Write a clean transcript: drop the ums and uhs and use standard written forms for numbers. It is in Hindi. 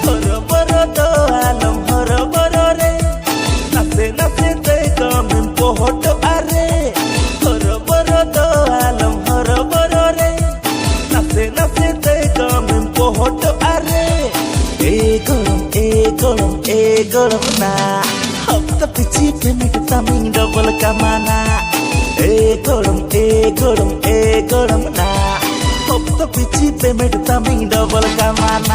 हरभर आलम हरभर रे नाचे नाचे ते कमिन पोहट आरे हरभर आलम हरभर रे नाचे नाचे ते कमिन पोहट आरे ए गरम ना हफ्ता पिछी पेमेंट तमिंग डबल कमाना ए गरम ना हफ्ता पिछी पेमेंट तमिंग डबल कमाना।